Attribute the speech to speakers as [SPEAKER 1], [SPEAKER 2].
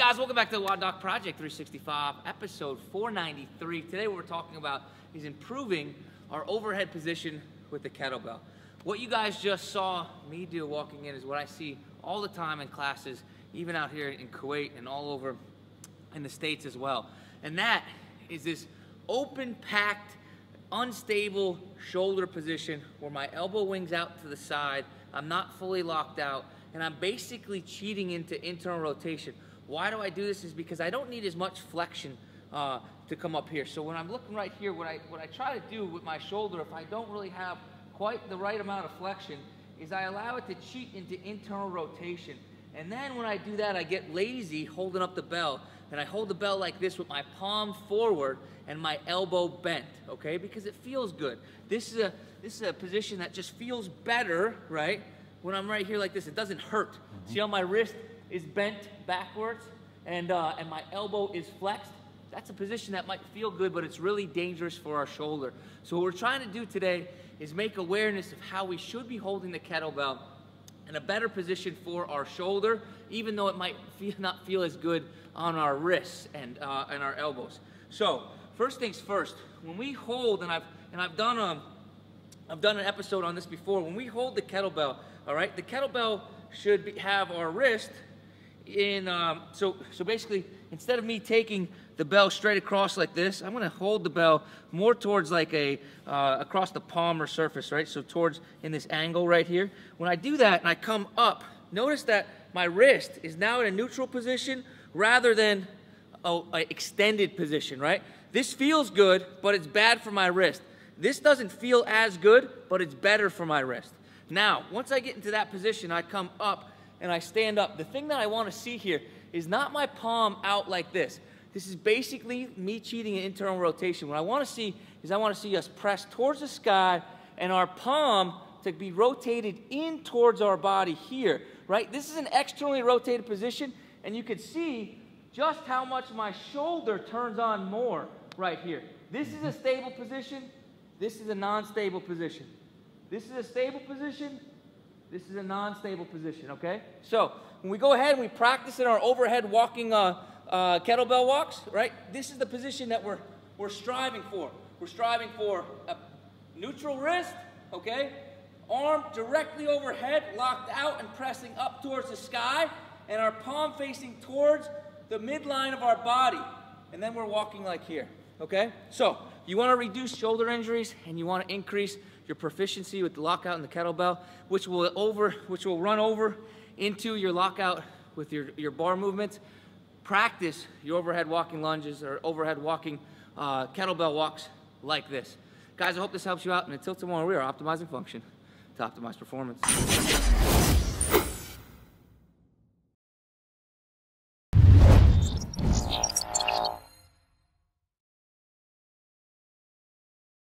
[SPEAKER 1] guys, welcome back to the WODdoc Project 365, episode 493. Today what we're talking about is improving our overhead position with the kettlebell. What you guys just saw me do walking in is what I see all the time in classes, even out here in Kuwait and all over in the States as well. And that is this open, packed, unstable shoulder position where my elbow wings out to the side, I'm not fully locked out, and I'm basically cheating into internal rotation. Why do I do this? Is because I don't need as much flexion to come up here. So when I'm looking right here, what I try to do with my shoulder, if I don't really have quite the right amount of flexion, is I allow it to cheat into internal rotation. And then when I do that, I get lazy holding up the bell. And I hold the bell like this with my palm forward and my elbow bent, okay? Because it feels good. This is a position that just feels better, right? When I'm right here like this, it doesn't hurt. See how my wrist is bent backwards and my elbow is flexed? That's a position that might feel good, but it's really dangerous for our shoulder. So what we're trying to do today is make awareness of how we should be holding the kettlebell in a better position for our shoulder, even though it might not feel as good on our wrists and our elbows. So first things first, when we hold, and I've done an episode on this before. When we hold the kettlebell, all right, the kettlebell should have our wrist in. So basically, instead of me taking the bell straight across like this, I'm going to hold the bell more towards like across the palm or surface, right? So towards in this angle right here. When I do that and I come up, notice that my wrist is now in a neutral position rather than an extended position, right? This feels good, but it's bad for my wrist. This doesn't feel as good, but it's better for my wrist. Now, once I get into that position, I come up and I stand up. The thing that I want to see here is not my palm out like this. This is basically me cheating in internal rotation. What I want to see is I want to see us press towards the sky and our palm to be rotated in towards our body here, right? This is an externally rotated position, and you can see just how much my shoulder turns on more right here. This is a stable position. This is a non-stable position. This is a stable position. This is a non-stable position, okay? So when we go ahead and we practice in our overhead walking kettlebell walks, right? This is the position that we're striving for. We're striving for a neutral wrist, okay? Arm directly overhead, locked out and pressing up towards the sky, and our palm facing towards the midline of our body. And then we're walking like here, okay? So you want to reduce shoulder injuries and you want to increase your proficiency with the lockout and the kettlebell, which will run over into your lockout with your bar movements. Practice your overhead walking lunges or overhead walking kettlebell walks like this. Guys, I hope this helps you out, and until tomorrow, we are optimizing function to optimize performance.